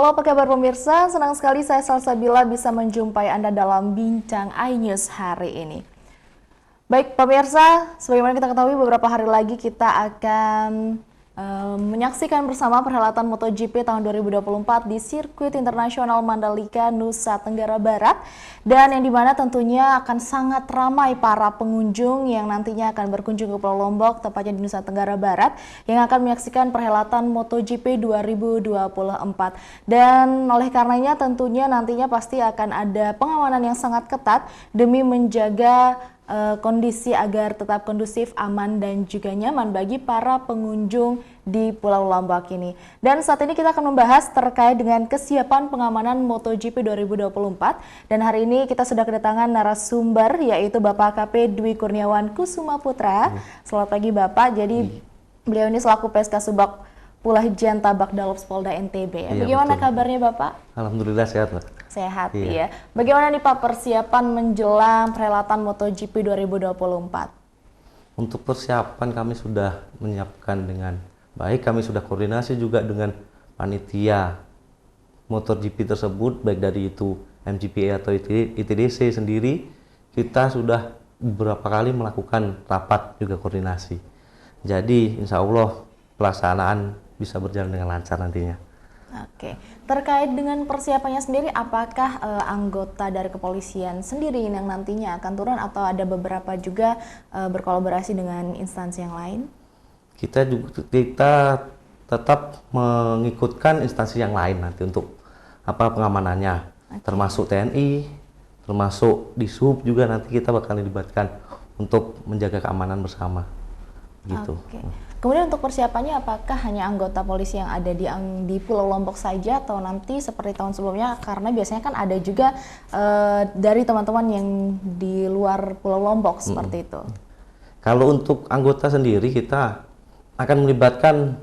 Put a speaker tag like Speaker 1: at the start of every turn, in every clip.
Speaker 1: Halo, apa kabar pemirsa? Senang sekali saya Salsabila bisa menjumpai Anda dalam Bincang iNews hari ini. Baik pemirsa, sebagaimana kita ketahui beberapa hari lagi kita akan menyaksikan bersama perhelatan MotoGP tahun 2024 di Sirkuit Internasional Mandalika, Nusa Tenggara Barat, dan yang dimana tentunya akan sangat ramai para pengunjung yang nantinya akan berkunjung ke Pulau Lombok, tepatnya di Nusa Tenggara Barat, yang akan menyaksikan perhelatan MotoGP 2024. Dan oleh karenanya tentunya nantinya pasti akan ada pengamanan yang sangat ketat demi menjaga kondisi agar tetap kondusif, aman, dan juga nyaman bagi para pengunjung di Pulau Lombok ini. Dan saat ini kita akan membahas terkait dengan kesiapan pengamanan MotoGP 2024. Dan hari ini kita sudah kedatangan narasumber, yaitu Bapak AKP Dwi Kurniawan Kusuma Putra. Selamat pagi Bapak, jadi beliau ini selaku PSK Subak Pulahan Tabak Dalops Polda NTB.
Speaker 2: Iya,
Speaker 1: bagaimana
Speaker 2: betul.
Speaker 1: kabarnya Bapak?
Speaker 2: Alhamdulillah sehat, Pak.
Speaker 1: Sehat
Speaker 2: Iya.
Speaker 1: ya. Bagaimana nih Pak persiapan menjelang perhelatan MotoGP 2024?
Speaker 2: Untuk persiapan kami sudah menyiapkan dengan baik. Kami sudah koordinasi juga dengan panitia MotoGP tersebut, baik dari itu MGPA atau ITDC sendiri. Kita sudah beberapa kali melakukan rapat juga koordinasi. Jadi insya Allah pelaksanaan bisa berjalan dengan lancar nantinya.
Speaker 1: Oke, terkait dengan persiapannya sendiri, apakah anggota dari kepolisian sendiri yang nantinya akan turun atau ada beberapa juga berkolaborasi dengan instansi yang lain?
Speaker 2: Kita tetap mengikutkan instansi yang lain nanti untuk pengamanannya, termasuk TNI, termasuk Dishub juga nanti kita bakal dilibatkan untuk menjaga keamanan bersama. Gitu.
Speaker 1: Oke. Kemudian untuk persiapannya, apakah hanya anggota polisi yang ada di Pulau Lombok saja atau nanti seperti tahun sebelumnya? Karena biasanya kan ada juga dari teman-teman yang di luar Pulau Lombok seperti itu.
Speaker 2: Kalau untuk anggota sendiri kita akan melibatkan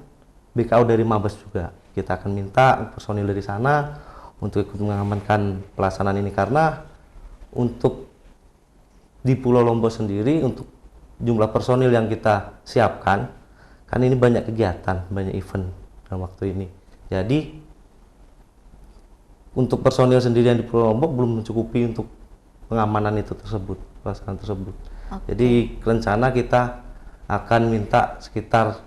Speaker 2: BKO dari Mabes juga. Kita akan minta personil dari sana untuk ikut mengamankan pelaksanaan ini, karena untuk di Pulau Lombok sendiri untuk jumlah personil yang kita siapkan, kan ini banyak kegiatan, banyak event dalam waktu ini. Jadi untuk personil sendiri yang di Pulau Lombok belum mencukupi untuk pengamanan pelaksanaan tersebut. Jadi rencana kita akan minta sekitar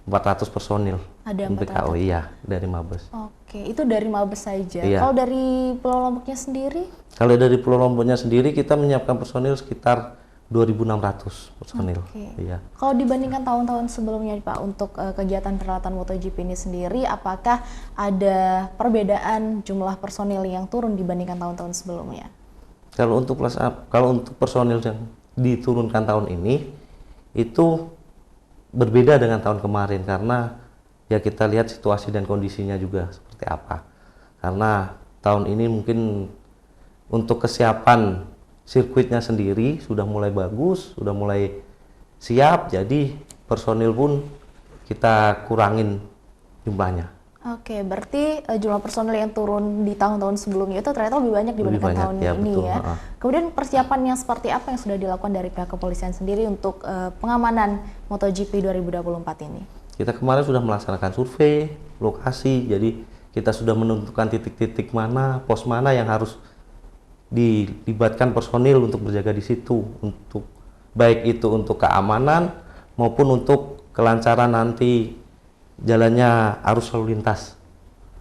Speaker 2: 400 personil.
Speaker 1: Ada 400?
Speaker 2: BKO, iya, dari Mabes.
Speaker 1: Oke, itu dari Mabes saja.
Speaker 2: Iya.
Speaker 1: Kalau dari Pulau Lomboknya sendiri?
Speaker 2: Kalau dari Pulau Lomboknya sendiri kita menyiapkan personil sekitar 2.600 personil. Iya.
Speaker 1: Kalau dibandingkan tahun-tahun sebelumnya Pak, untuk kegiatan perhelatan MotoGP ini sendiri, apakah ada perbedaan jumlah personil yang turun dibandingkan tahun-tahun sebelumnya?
Speaker 2: Kalau untuk personil yang diturunkan tahun ini itu berbeda dengan tahun kemarin, karena ya kita lihat situasi dan kondisinya juga seperti apa. Karena tahun ini mungkin untuk kesiapan sirkuitnya sendiri sudah mulai bagus, sudah mulai siap, jadi personil pun kita kurangin jumlahnya.
Speaker 1: Oke, berarti jumlah personil yang turun di tahun-tahun sebelumnya itu ternyata lebih banyak dibandingkan tahun
Speaker 2: ya,
Speaker 1: ini
Speaker 2: betul.
Speaker 1: ya. Kemudian persiapan yang seperti apa yang sudah dilakukan dari pihak kepolisian sendiri untuk pengamanan MotoGP 2024 ini?
Speaker 2: Kita kemarin sudah melaksanakan survei lokasi, jadi kita sudah menentukan titik-titik mana, pos mana yang harus dilibatkan personil untuk berjaga di situ, untuk baik itu untuk keamanan maupun untuk kelancaran nanti jalannya arus lalu lintas.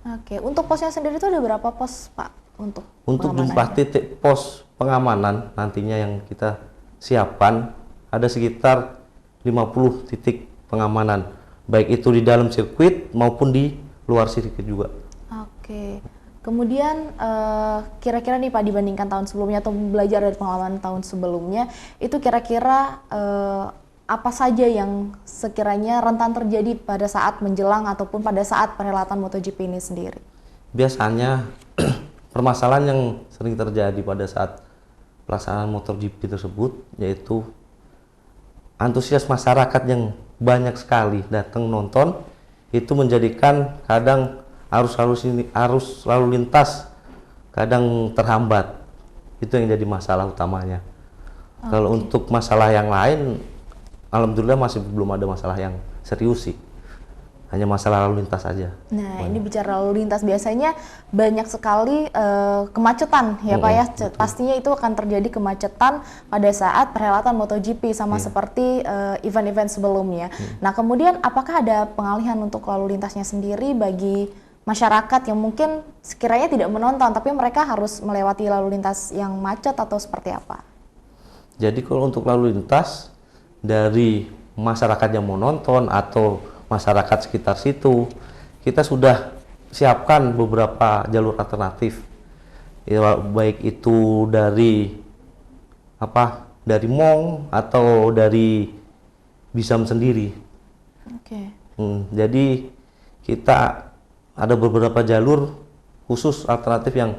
Speaker 1: Oke, untuk posnya sendiri itu ada berapa pos Pak untuk
Speaker 2: jumlah titik pos pengamanan nantinya yang kita siapkan ada sekitar 50 titik pengamanan, baik itu di dalam sirkuit maupun di luar sirkuit juga.
Speaker 1: Oke. Kemudian kira-kira nih Pak, dibandingkan tahun sebelumnya atau belajar dari pengalaman tahun sebelumnya, itu kira-kira apa saja yang sekiranya rentan terjadi pada saat menjelang ataupun pada saat perhelatan MotoGP ini sendiri?
Speaker 2: Biasanya permasalahan yang sering terjadi pada saat pelaksanaan MotoGP tersebut yaitu antusias masyarakat yang banyak sekali datang nonton, itu menjadikan kadang arus lalu lintas kadang terhambat. Itu yang jadi masalah utamanya. Kalau untuk masalah yang lain, alhamdulillah masih belum ada masalah yang serius sih. hanya masalah lalu lintas saja.
Speaker 1: Nah, ini bicara lalu lintas, biasanya banyak sekali kemacetan ya Pak ya. Pastinya itu akan terjadi kemacetan pada saat perhelatan MotoGP sama seperti event-event sebelumnya. Nah, kemudian apakah ada pengalihan untuk lalu lintasnya sendiri bagi masyarakat yang mungkin sekiranya tidak menonton tapi mereka harus melewati lalu lintas yang macet atau seperti apa?
Speaker 2: Jadi kalau untuk lalu lintas dari masyarakat yang mau nonton atau masyarakat sekitar situ, kita sudah siapkan beberapa jalur alternatif, ya, baik itu dari Mong atau dari Bisam sendiri.
Speaker 1: Oke.
Speaker 2: Jadi kita ada beberapa jalur khusus alternatif yang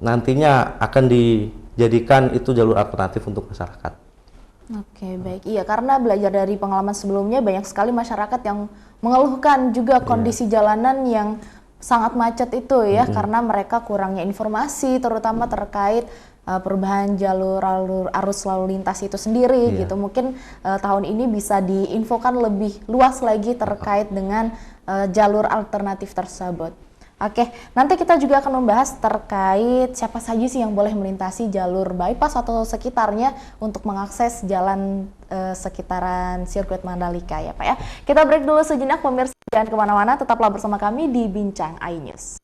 Speaker 2: nantinya akan dijadikan itu jalur alternatif untuk masyarakat.
Speaker 1: Oke, baik. Iya, karena belajar dari pengalaman sebelumnya banyak sekali masyarakat yang mengeluhkan juga kondisi jalanan yang sangat macet itu ya, karena mereka kurangnya informasi terutama terkait perubahan jalur arus lalu lintas itu sendiri gitu. Mungkin tahun ini bisa diinfokan lebih luas lagi terkait dengan jalur alternatif tersebut. Oke, nanti kita juga akan membahas terkait siapa saja sih yang boleh melintasi jalur bypass atau sekitarnya untuk mengakses jalan sekitaran sirkuit Mandalika ya Pak ya. Kita break dulu sejenak pemirsa, jangan kemana-mana, tetaplah bersama kami di Bincang iNews.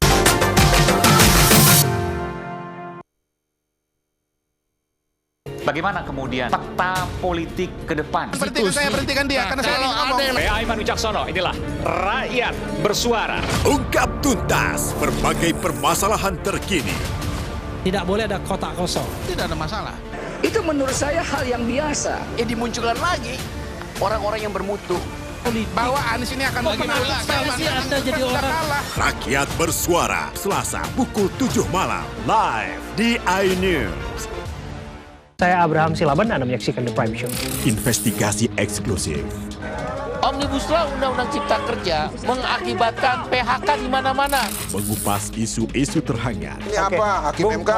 Speaker 3: Bagaimana kemudian fakta politik ke depan?
Speaker 4: Berhentikan dia, karena saya ngomong.
Speaker 5: Saya Aiman Wicaksono, inilah Rakyat Bersuara.
Speaker 6: Ungkap tuntas berbagai permasalahan terkini.
Speaker 7: Tidak boleh ada kotak kosong.
Speaker 4: Tidak ada masalah.
Speaker 8: Itu menurut saya hal yang biasa.
Speaker 4: Dimunculkan lagi orang-orang yang bermutu. Bahwa Anies ini akan bagaimana?
Speaker 7: Anda jadi orang.
Speaker 6: Rakyat Bersuara, Selasa pukul 7 malam. Live di iNews.
Speaker 7: Saya Abraham Silaban, Anda menyaksikan The Prime Show.
Speaker 6: Investigasi eksklusif.
Speaker 9: Omnibus Law Undang-Undang Cipta Kerja mengakibatkan PHK di mana-mana.
Speaker 6: Mengupas isu-isu terhangat.
Speaker 10: Ini apa? Hakim MK?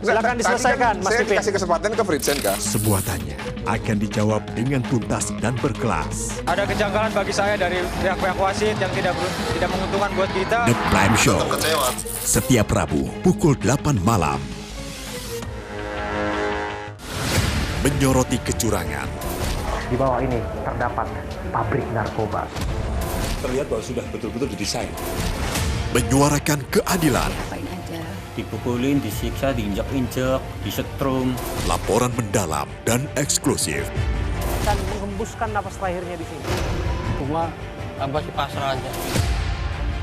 Speaker 7: Silakan diselesaikan, Mas
Speaker 10: Saya
Speaker 7: Pipin.
Speaker 10: kasih kesempatan ke Fritsen, Kak.
Speaker 6: Semua tanya akan dijawab dengan tuntas dan berkelas.
Speaker 5: Ada kejanggalan bagi saya dari pihak-pihak wasit yang tidak menguntungkan buat kita.
Speaker 6: The Prime Show. Setiap Rabu pukul 8 malam. Menyoroti kecurangan.
Speaker 7: Di bawah ini terdapat pabrik narkoba.
Speaker 11: Terlihat bahwa sudah betul-betul didesain.
Speaker 6: Menyuarakan keadilan.
Speaker 12: Dipukulin, disiksa, diinjak-injak, disetrum.
Speaker 6: Laporan mendalam dan eksklusif.
Speaker 7: Dan menghembuskan napas terakhirnya di sini.
Speaker 12: Cuma abah pasrah aja.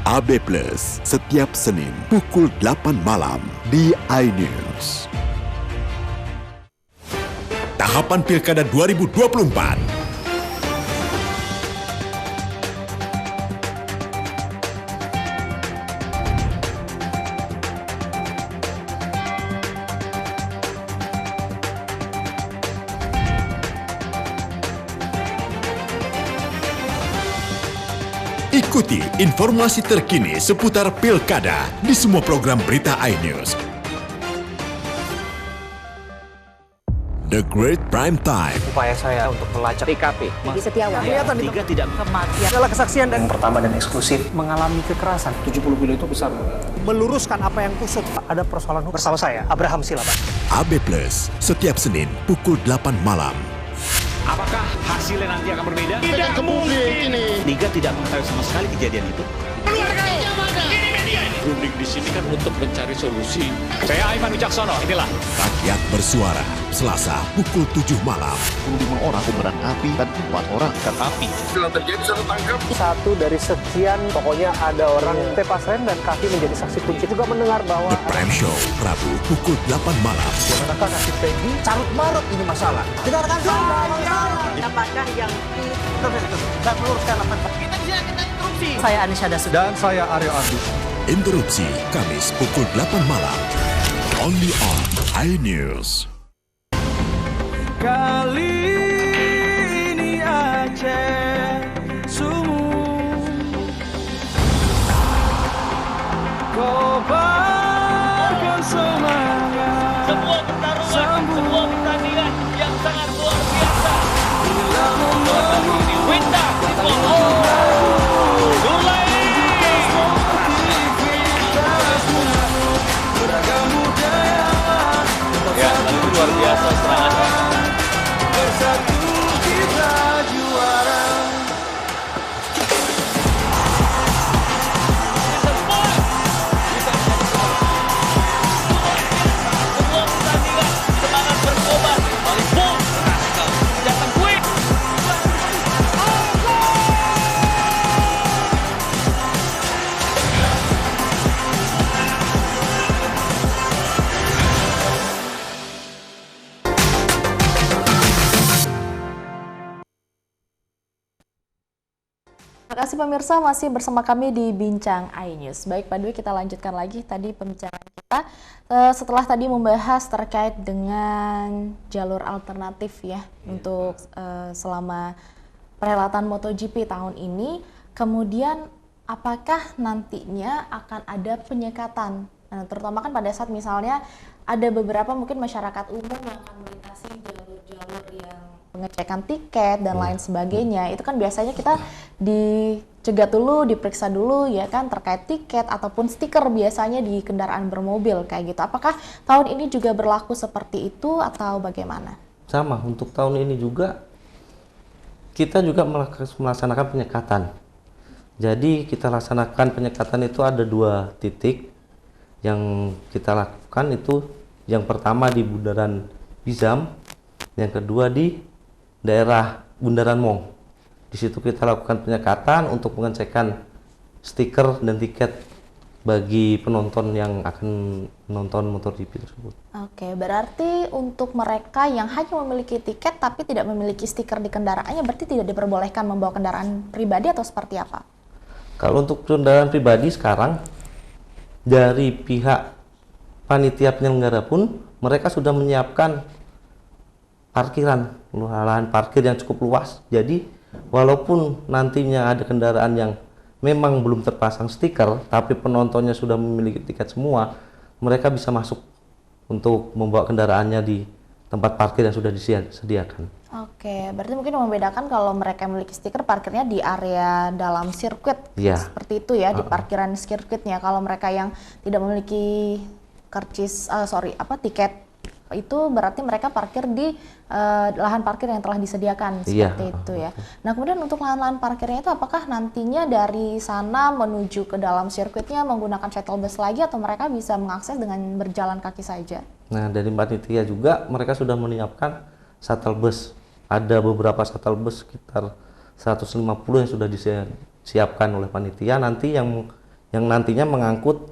Speaker 6: AB Plus setiap Senin pukul 8 malam di iNews. Tahapan Pilkada 2024. Ikuti informasi terkini seputar Pilkada di semua program berita iNews. The Great Prime Time.
Speaker 7: Upaya saya untuk melacak
Speaker 8: TKP.
Speaker 7: Di Setiawan. Kelihatan itu.
Speaker 12: Tiga tidak kematian.
Speaker 7: Adalah kesaksian dan yang pertama dan eksklusif mengalami kekerasan.
Speaker 11: 70 kilo itu besar.
Speaker 7: Meluruskan apa yang kusut. Ada persoalan hukum. Bersama saya, Abraham Silaban.
Speaker 6: AB Plus setiap Senin pukul 8 malam.
Speaker 5: Apakah hasilnya nanti akan berbeda?
Speaker 4: Tidak mungkin ini.
Speaker 3: Liga tidak mengetahui sama sekali kejadian itu.
Speaker 11: Berunding di sini kan untuk mencari solusi.
Speaker 5: Saya Aiman Wicaksono, inilah
Speaker 6: Rakyat Bersuara, Selasa pukul 7 malam.
Speaker 11: 25 orang kobaran api dan 4 orang ikan api.
Speaker 10: Bila terjadi satu tangkap.
Speaker 7: Satu dari sekian, pokoknya ada orang tepas rem dan kaki menjadi saksi kunci. Juga mendengar bahwa
Speaker 6: The Prime Show, Rabu pukul 8 malam.
Speaker 7: Apakah nasib Peggy carut marut ini masalah? Dengarkan dulu.
Speaker 8: Apakah yang
Speaker 7: Saya meluruskan apa
Speaker 8: kita bisa kita interupsi?
Speaker 7: Saya Anisha Dasud.
Speaker 11: Dan saya Aryo Ardi.
Speaker 6: Interupsi Kamis pukul 8 malam. Only on iNews.
Speaker 5: Kali ini Aceh sungguh kobarkan semangat.
Speaker 9: Sebuah pertarungan, sebuah pertandingan yang sangat luar biasa. Wita di bawah. luar biasa serangan.
Speaker 13: Bersatu kita juara.
Speaker 9: Semua pertandingan semangat berkobar. Balik boom. Datang quick.
Speaker 1: Terima kasih pemirsa, masih bersama kami di Bincang iNews. Baik Pak Dwi, kita lanjutkan lagi tadi pembicaraan kita setelah tadi membahas terkait dengan jalur alternatif ya untuk selama perhelatan MotoGP tahun ini. Kemudian apakah nantinya akan ada penyekatan? Nah, terutama kan pada saat misalnya ada beberapa mungkin masyarakat umum yang akan melintasi jalur-jalur yang pengecekan tiket dan lain sebagainya, itu kan biasanya kita dicegat dulu, diperiksa dulu ya kan terkait tiket ataupun stiker biasanya di kendaraan bermobil kayak gitu. Apakah tahun ini juga berlaku seperti itu atau bagaimana?
Speaker 2: Sama, untuk tahun ini juga kita juga melaksanakan penyekatan. Jadi kita laksanakan penyekatan itu ada 2 titik yang kita lakukan, itu yang pertama di Bundaran Bizam, yang kedua di daerah Bundaran Mong. Di situ kita lakukan penyekatan untuk pengecekan stiker dan tiket bagi penonton yang akan menonton MotoGP tersebut.
Speaker 1: Oke, berarti untuk mereka yang hanya memiliki tiket tapi tidak memiliki stiker di kendaraannya, berarti tidak diperbolehkan membawa kendaraan pribadi atau seperti apa?
Speaker 2: Kalau untuk kendaraan pribadi sekarang, dari pihak panitia penyelenggara pun mereka sudah menyiapkan parkiran, lahan parkir yang cukup luas. Jadi walaupun nantinya ada kendaraan yang memang belum terpasang stiker, tapi penontonnya sudah memiliki tiket semua, mereka bisa masuk untuk membawa kendaraannya di tempat parkir yang sudah disediakan.
Speaker 1: Oke, berarti mungkin membedakan kalau mereka memiliki stiker parkirnya di area dalam sirkuit, seperti itu ya, di parkiran sirkuitnya. Kalau mereka yang tidak memiliki tiket itu berarti mereka parkir di lahan parkir yang telah disediakan seperti itu ya. Nah, kemudian untuk lahan-lahan parkirnya itu apakah nantinya dari sana menuju ke dalam sirkuitnya menggunakan shuttle bus lagi atau mereka bisa mengakses dengan berjalan kaki saja?
Speaker 2: Nah, dari panitia juga mereka sudah menyiapkan shuttle bus. Ada beberapa shuttle bus sekitar 150 yang sudah disiapkan oleh panitia nanti yang nantinya mengangkut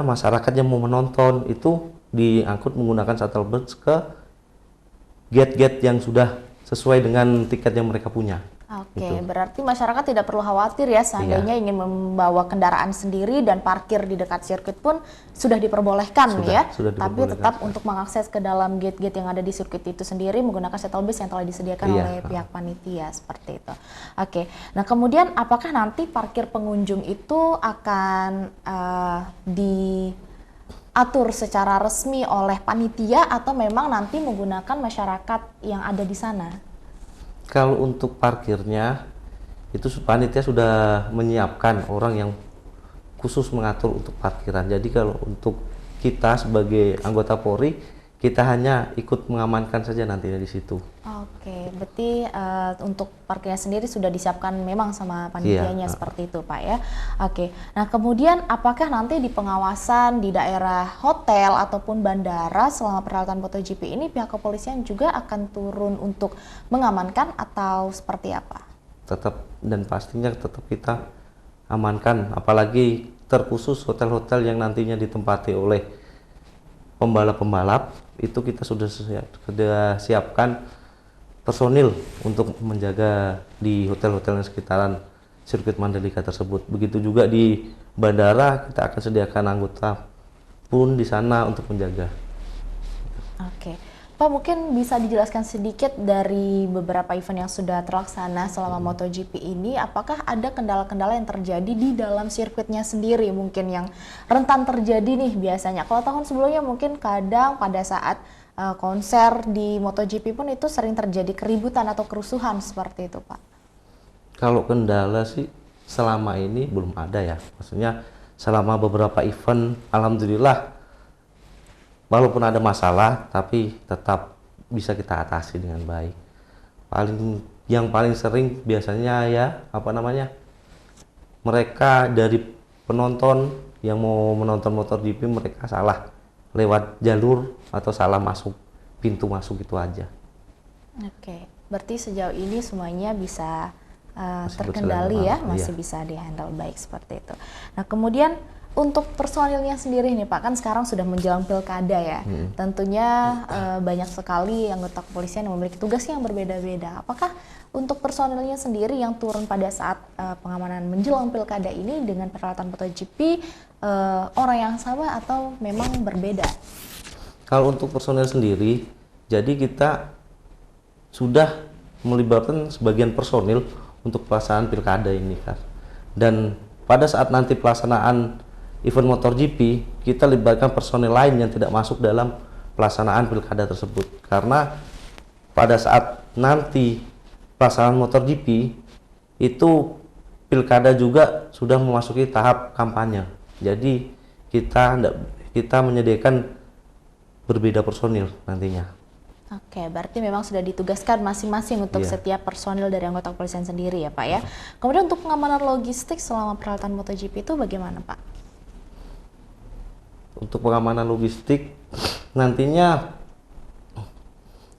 Speaker 2: masyarakat yang mau menonton itu diangkut menggunakan shuttle bus ke gate-gate yang sudah sesuai dengan tiket yang mereka punya.
Speaker 1: Oke,
Speaker 2: gitu.
Speaker 1: Berarti masyarakat tidak perlu khawatir ya seandainya ingin membawa kendaraan sendiri dan parkir di dekat sirkuit pun sudah diperbolehkan ya.
Speaker 2: Sudah
Speaker 1: Tapi tetap untuk mengakses ke dalam gate-gate yang ada di sirkuit itu sendiri menggunakan shuttle bus yang telah disediakan oleh pihak panitia seperti itu. Oke, nah kemudian apakah nanti parkir pengunjung itu akan diatur secara resmi oleh panitia atau memang nanti menggunakan masyarakat yang ada di sana?
Speaker 2: Kalau untuk parkirnya itu panitia sudah menyiapkan orang yang khusus mengatur untuk parkiran. Jadi kalau untuk kita sebagai anggota Polri, kita hanya ikut mengamankan saja nantinya di situ.
Speaker 1: Oke, berarti untuk parkirnya sendiri sudah disiapkan memang sama panitianya seperti itu, Pak ya. Oke, nah kemudian apakah nanti di pengawasan di daerah hotel ataupun bandara selama perhelatan MotoGP ini pihak kepolisian juga akan turun untuk mengamankan atau seperti apa?
Speaker 2: Tetap dan pastinya tetap kita amankan, apalagi terkhusus hotel-hotel yang nantinya ditempati oleh pembalap-pembalap, itu kita sudah siapkan personil untuk menjaga di hotel-hotel yang sekitaran sirkuit Mandalika tersebut. Begitu juga di bandara kita akan sediakan anggota pun di sana untuk menjaga.
Speaker 1: Oke, Pak mungkin bisa dijelaskan sedikit dari beberapa event yang sudah terlaksana selama MotoGP ini, apakah ada kendala-kendala yang terjadi di dalam sirkuitnya sendiri mungkin yang rentan terjadi nih biasanya? Kalau tahun sebelumnya mungkin kadang pada saat konser di MotoGP pun itu sering terjadi keributan atau kerusuhan seperti itu, Pak.
Speaker 2: Kalau kendala sih selama ini belum ada ya, maksudnya selama beberapa event alhamdulillah walaupun ada masalah tapi tetap bisa kita atasi dengan baik. Yang paling sering biasanya ya mereka dari penonton yang mau menonton MotoGP mereka salah lewat jalur atau salah masuk pintu masuk, itu aja.
Speaker 1: Oke, berarti sejauh ini semuanya bisa terkendali ya, masih bisa dihandle baik seperti itu. Nah kemudian untuk personilnya sendiri nih Pak, kan sekarang sudah menjelang pilkada ya, tentunya banyak sekali anggota kepolisian yang memiliki tugas yang berbeda-beda. Apakah untuk personilnya sendiri yang turun pada saat pengamanan menjelang pilkada ini dengan peralatan MotoGP orang yang sama atau memang berbeda?
Speaker 2: Kalau untuk personil sendiri, jadi kita sudah melibatkan sebagian personil untuk pelaksanaan pilkada ini kan. Dan pada saat nanti pelaksanaan event MotoGP, kita libatkan personil lain yang tidak masuk dalam pelaksanaan pilkada tersebut. Karena pada saat nanti pelaksanaan MotoGP itu pilkada juga sudah memasuki tahap kampanye. Jadi kita menyediakan berbeda personil nantinya.
Speaker 1: Oke, berarti memang sudah ditugaskan masing-masing untuk setiap personil dari anggota kepolisian sendiri ya Pak ya. Kemudian untuk pengamanan logistik selama peralatan MotoGP itu bagaimana Pak?
Speaker 2: Untuk pengamanan logistik nantinya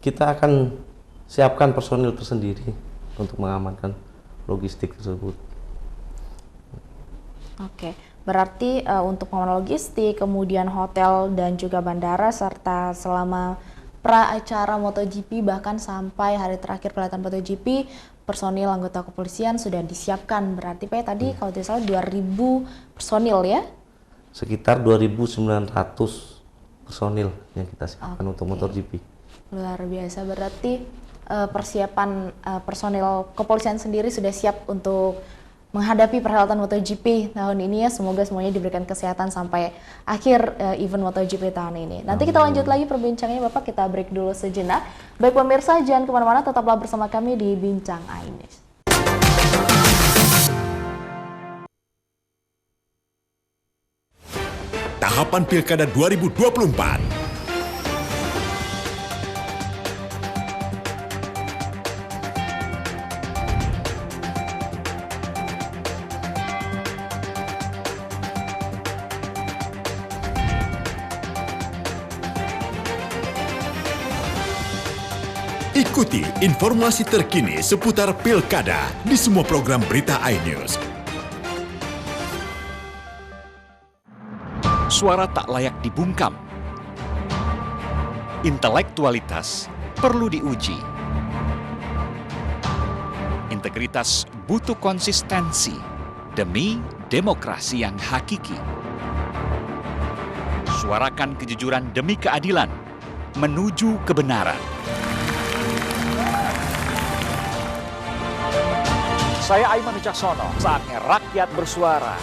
Speaker 2: kita akan siapkan personil tersendiri untuk mengamankan logistik tersebut.
Speaker 1: Oke, berarti untuk pengamanan logistik, kemudian hotel dan juga bandara, serta selama pra-acara MotoGP bahkan sampai hari terakhir perhelatan MotoGP, personil anggota kepolisian sudah disiapkan. Berarti Pak tadi kalau tidak salah 2.000 personil ya?
Speaker 2: Sekitar 2.900 personil yang kita siapkan untuk MotoGP.
Speaker 1: Luar biasa, berarti persiapan personil kepolisian sendiri sudah siap untuk menghadapi perhelatan MotoGP tahun ini ya. Semoga semuanya diberikan kesehatan sampai akhir event MotoGP tahun ini. Nanti kita lanjut lagi perbincangannya Bapak, kita break dulu sejenak. Baik pemirsa, jangan kemana-mana, tetaplah bersama kami di Bincang iNews.
Speaker 6: Tahapan Pilkada 2024. Ikuti informasi terkini seputar Pilkada di semua program berita iNews.
Speaker 3: Suara tak layak dibungkam. Intelektualitas perlu diuji. Integritas butuh konsistensi demi demokrasi yang hakiki. Suarakan kejujuran demi keadilan menuju kebenaran.
Speaker 14: Saya Aiman Wicaksono, saatnya rakyat bersuara.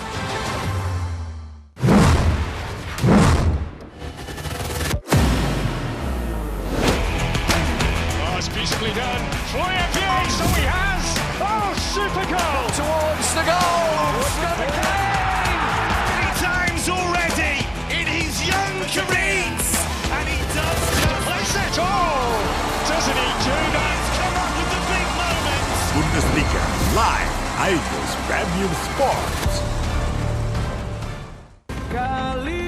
Speaker 13: Beautifully done. Troyer, so he has. Oh, super goal.
Speaker 4: Towards the goal.
Speaker 13: Many times already in his young career. And he does place it. Oh, doesn't he do that? Come up with the big moments.
Speaker 6: Bundesliga live, iNews Premium Sports.
Speaker 13: Kali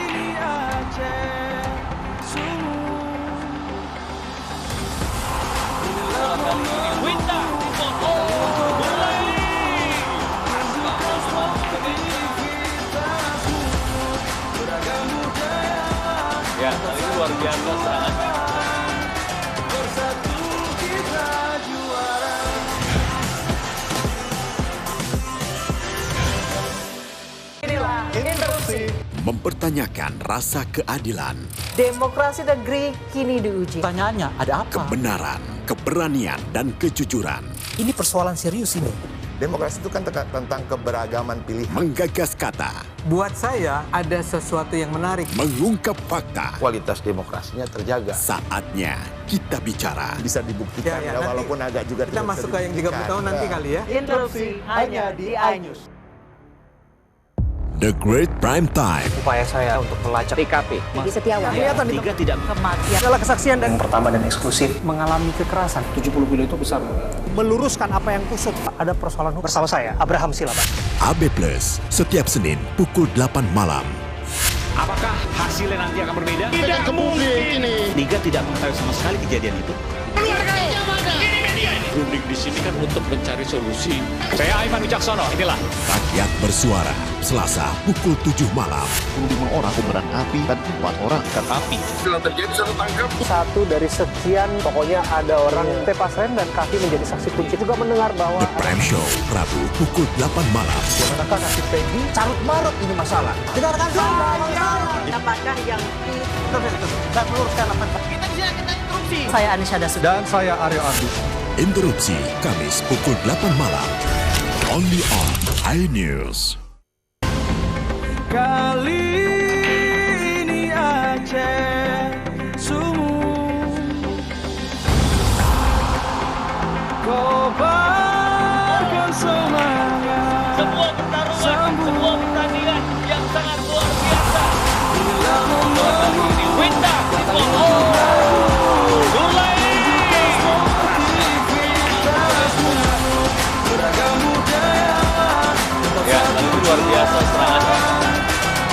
Speaker 13: ini Aceh Winda
Speaker 12: ya, kali ini luar biasa serangannya.
Speaker 13: Bersatu kita juara.
Speaker 8: Inilah interupsi.
Speaker 6: Mempertanyakan rasa keadilan,
Speaker 8: Demokrasi negeri kini diuji.
Speaker 14: Pertanyaannya, ada apa?
Speaker 6: kebenaran, keberanian, dan kejujuran.
Speaker 15: Ini persoalan serius ini.
Speaker 10: Demokrasi itu kan tentang keberagaman pilihan.
Speaker 6: Menggagas kata,
Speaker 15: Buat saya ada sesuatu yang menarik.
Speaker 6: mengungkap fakta.
Speaker 10: Kualitas demokrasinya terjaga.
Speaker 6: Saatnya kita bicara.
Speaker 10: Bisa dibuktikan
Speaker 15: Ya,
Speaker 10: ya,
Speaker 15: nanti
Speaker 10: walaupun agak juga
Speaker 15: kita
Speaker 10: tidak
Speaker 15: masuk
Speaker 10: bisa
Speaker 15: ke yang 30 tahun nanti kali ya.
Speaker 8: Interupsi hanya di iNews.
Speaker 6: The Great Prime Time.
Speaker 7: Upaya saya untuk melacak TKP.
Speaker 8: Di Setiawan.
Speaker 7: Kelihatan
Speaker 8: Tiga tidak kematian.
Speaker 7: adalah kesaksian dan yang pertama dan eksklusif mengalami kekerasan.
Speaker 11: 70 kilo itu besar.
Speaker 7: Meluruskan apa yang kusut. Ada persoalan hukum. Bersama saya, Abraham Silaban.
Speaker 6: AB Plus, setiap Senin pukul 8 malam.
Speaker 14: Apakah hasilnya nanti akan berbeda?
Speaker 13: Tidak mungkin ini.
Speaker 3: Liga tidak mengetahui sama sekali kejadian itu.
Speaker 11: Berunding di sini kan untuk mencari solusi.
Speaker 14: Saya Aiman Wicaksono, inilah.
Speaker 6: Rakyat bersuara, Selasa pukul 7 malam.
Speaker 11: 25 orang kobaran api dan 4 orang ikan api.
Speaker 7: Satu dari sekian, pokoknya ada orang tepas rem dan kaki menjadi saksi kunci. Juga mendengar bahwa
Speaker 6: The Prime Show, Rabu pukul 8 malam.
Speaker 7: manakah nasib Peggy carut marut ini masalah. Dengarkan dulu.
Speaker 8: Apakah yang
Speaker 7: Dan meluruskan apa
Speaker 8: kita bisa kena instruksi? Saya Anisha Dasuki.
Speaker 11: Dan saya Aryo Ardi.
Speaker 6: Interupsi, Kamis pukul 8 malam. Only on iNews.
Speaker 13: Kali ini Aceh sungguh kobarkan semangat.
Speaker 9: Sebuah pertarungan, sebuah pertandingan yang sangat luar biasa. Winta,
Speaker 12: Ya, itu luar biasa serangannya.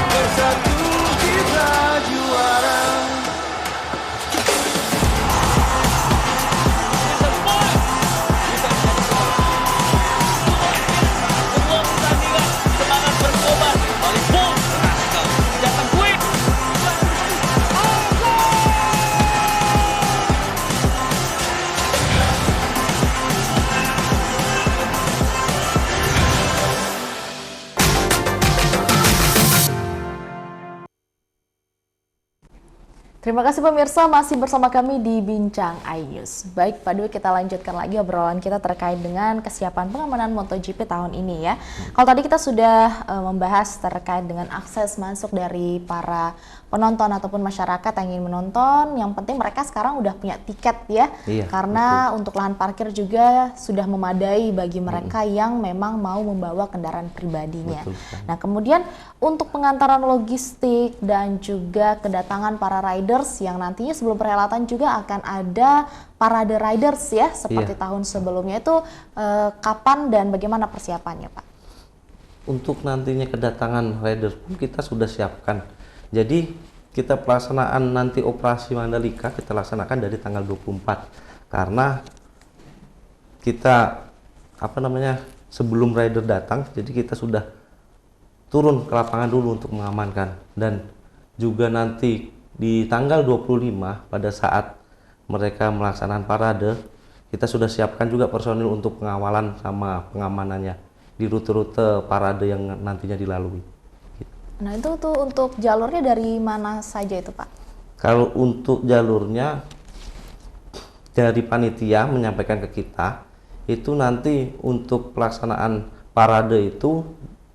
Speaker 13: Bersatu kita juara.
Speaker 9: sebuah pertandingan semangat berkobar. Balik boom, datang quick.
Speaker 1: Terima kasih pemirsa, masih bersama kami di Bincang iNews. Baik, Pak Dwi, kita lanjutkan lagi obrolan kita terkait dengan kesiapan pengamanan MotoGP tahun ini ya. Kalau tadi kita sudah membahas terkait dengan akses masuk dari para penonton ataupun masyarakat yang ingin menonton. Yang penting mereka sekarang udah punya tiket ya.
Speaker 2: Iya,
Speaker 1: karena untuk lahan parkir juga sudah memadai bagi mereka yang memang mau membawa kendaraan pribadinya. Nah, kemudian untuk pengantaran logistik dan juga kedatangan para riders yang nantinya sebelum perhelatan juga akan ada parade riders ya seperti tahun sebelumnya itu kapan dan bagaimana persiapannya, Pak?
Speaker 2: Untuk nantinya kedatangan riders pun kita sudah siapkan. Jadi kita pelaksanaan nanti operasi Mandalika kita laksanakan dari tanggal 24 karena kita sebelum rider datang, jadi kita sudah turun ke lapangan dulu untuk mengamankan. Dan juga nanti di tanggal 25 pada saat mereka melaksanakan parade, kita sudah siapkan juga personil untuk pengawalan sama pengamanannya di rute-rute parade yang nantinya dilalui.
Speaker 1: Nah, itu tuh untuk jalurnya dari mana saja itu, Pak?
Speaker 2: Kalau untuk jalurnya dari panitia menyampaikan ke kita, itu nanti untuk pelaksanaan parade itu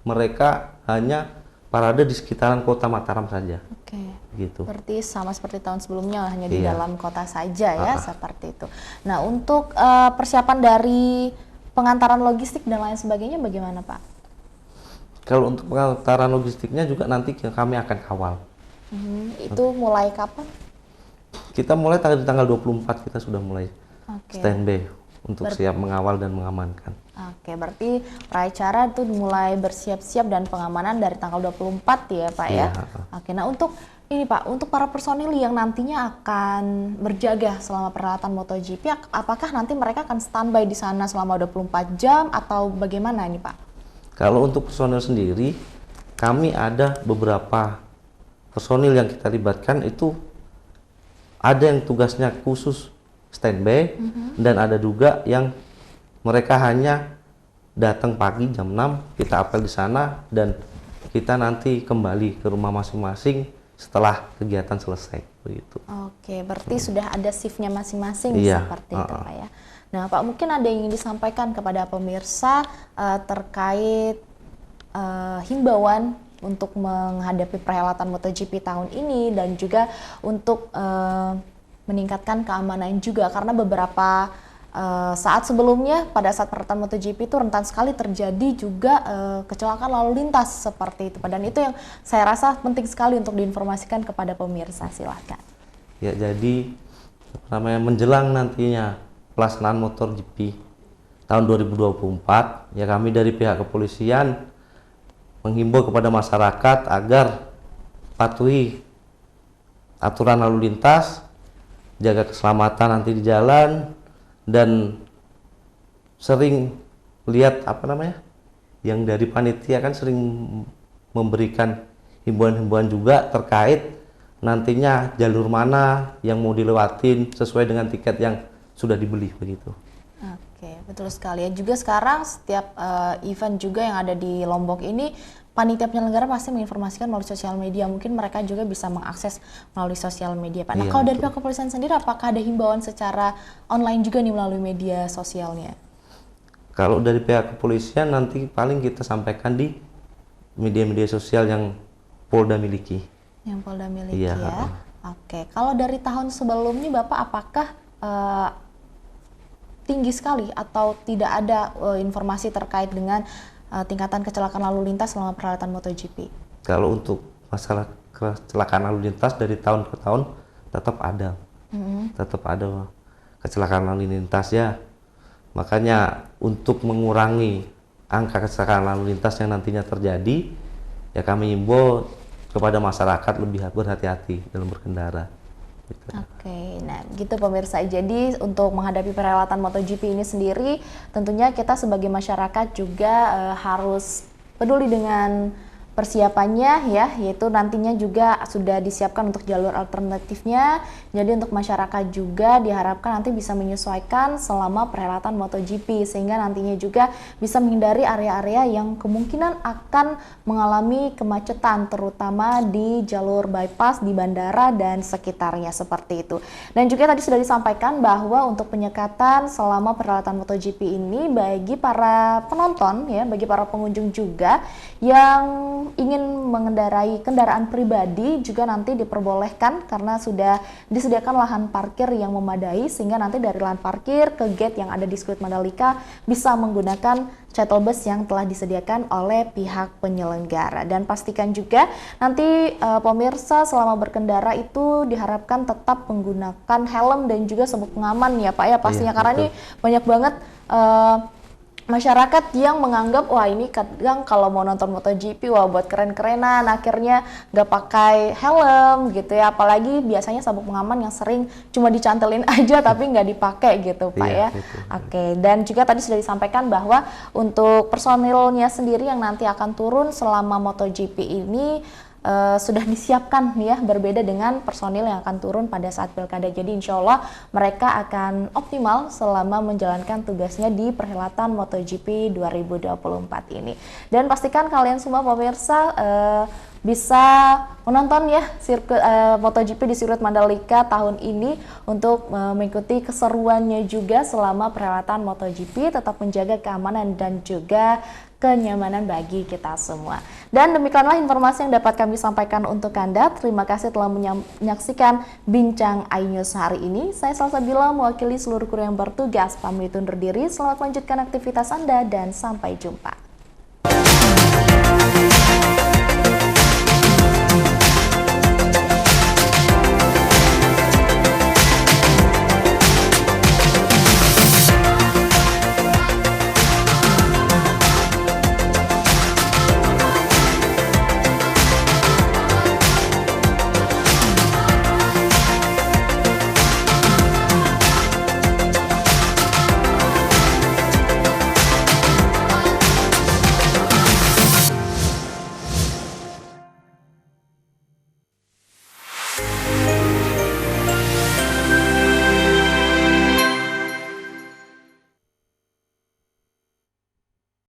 Speaker 2: mereka hanya parade di sekitaran kota Mataram saja.
Speaker 1: Oke.
Speaker 2: Gitu.
Speaker 1: Berarti sama seperti tahun sebelumnya, hanya di dalam kota saja ya, seperti itu. Nah, untuk persiapan dari pengantaran logistik dan lain sebagainya bagaimana, Pak?
Speaker 2: Kalau untuk pengantaran logistiknya juga nanti kami akan kawal.
Speaker 1: Itu mulai kapan?
Speaker 2: Kita mulai di tanggal 24 kita sudah mulai standby untuk siap mengawal dan mengamankan.
Speaker 1: Oke, berarti pracara itu mulai bersiap-siap dan pengamanan dari tanggal 24 ya, Pak ya? Oke, nah untuk ini Pak, untuk para personil yang nantinya akan berjaga selama perhelatan MotoGP, apakah nanti mereka akan standby di sana selama 24 jam atau bagaimana ini Pak?
Speaker 2: Kalau untuk personil sendiri, kami ada beberapa personil yang kita libatkan itu ada yang tugasnya khusus standby dan ada juga yang mereka hanya datang pagi jam 6, kita apel di sana dan kita nanti kembali ke rumah masing-masing setelah kegiatan selesai begitu.
Speaker 1: Oke, berarti sudah ada shiftnya masing-masing seperti itu Pak ya. Nah Pak, mungkin ada yang ingin disampaikan kepada pemirsa terkait himbauan untuk menghadapi perhelatan MotoGP tahun ini dan juga untuk meningkatkan keamanan juga karena beberapa saat sebelumnya pada saat perhelatan MotoGP itu rentan sekali terjadi juga kecelakaan lalu lintas seperti itu. Dan itu yang saya rasa penting sekali untuk diinformasikan kepada pemirsa. Silahkan.
Speaker 2: Ya, jadi menjelang nantinya pelaksanaan MotoGP tahun 2024, ya kami dari pihak kepolisian menghimbau kepada masyarakat agar patuhi aturan lalu lintas, jaga keselamatan nanti di jalan, dan sering lihat yang dari panitia kan sering memberikan himbauan-himbauan juga terkait nantinya jalur mana yang mau dilewatin sesuai dengan tiket yang sudah dibeli begitu.
Speaker 1: Oke, betul sekali ya. Juga sekarang setiap event juga yang ada di Lombok ini, panitia penyelenggara pasti menginformasikan melalui sosial media. Mungkin mereka juga bisa mengakses melalui sosial media, Pak. Nah, kalau dari pihak kepolisian sendiri, apakah ada himbauan secara online juga nih melalui media sosialnya?
Speaker 2: Kalau dari pihak kepolisian nanti paling kita sampaikan di media-media sosial yang Polda miliki.
Speaker 1: Yang Polda miliki ya. Oke, kalau dari tahun sebelumnya Bapak apakah tinggi sekali atau tidak ada informasi terkait dengan tingkatan kecelakaan lalu lintas selama perhelatan MotoGP?
Speaker 2: Kalau untuk masalah kecelakaan lalu lintas dari tahun ke tahun tetap ada, tetap ada kecelakaan lalu lintas ya. Makanya untuk mengurangi angka kecelakaan lalu lintas yang nantinya terjadi, ya kami himbau kepada masyarakat lebih berhati-hati dalam berkendara.
Speaker 1: Oke, nah gitu pemirsa. Jadi untuk menghadapi perhelatan MotoGP ini sendiri, tentunya kita sebagai masyarakat juga harus peduli dengan persiapannya ya, yaitu nantinya juga sudah disiapkan untuk jalur alternatifnya. Jadi untuk masyarakat juga diharapkan nanti bisa menyesuaikan selama perhelatan MotoGP, sehingga nantinya juga bisa menghindari area-area yang kemungkinan akan mengalami kemacetan, terutama di jalur bypass di bandara dan sekitarnya seperti itu. Dan juga tadi sudah disampaikan bahwa untuk penyekatan selama perhelatan MotoGP ini bagi para penonton ya, bagi para pengunjung juga yang ingin mengendarai kendaraan pribadi juga nanti diperbolehkan karena sudah disediakan lahan parkir yang memadai, sehingga nanti dari lahan parkir ke gate yang ada di sirkuit Mandalika bisa menggunakan shuttle bus yang telah disediakan oleh pihak penyelenggara. Dan pastikan juga nanti pemirsa selama berkendara itu diharapkan tetap menggunakan helm dan juga sabuk pengaman ya Pak ya pastinya, karena ini banyak banget masyarakat yang menganggap wah ini kadang kalau mau nonton MotoGP wah buat keren-kerenan akhirnya nggak pakai helm gitu ya, apalagi biasanya sabuk pengaman yang sering cuma dicantelin aja tapi nggak dipakai gitu Pak ya. Oke, dan juga tadi sudah disampaikan bahwa untuk personilnya sendiri yang nanti akan turun selama MotoGP ini sudah disiapkan ya, berbeda dengan personil yang akan turun pada saat pilkada. Jadi insya Allah mereka akan optimal selama menjalankan tugasnya di perhelatan MotoGP 2024 ini. Dan pastikan kalian semua pemirsa bisa menonton ya sirkuit MotoGP di sirkuit Mandalika tahun ini untuk mengikuti keseruannya juga selama perhelatan MotoGP, tetap menjaga keamanan dan juga kenyamanan bagi kita semua. Dan demikianlah informasi yang dapat kami sampaikan untuk Anda. Terima kasih telah menyaksikan Bincang iNews hari ini. Saya Salsabila mewakili seluruh kru yang bertugas pamit undur diri. Selamat melanjutkan aktivitas Anda dan sampai jumpa.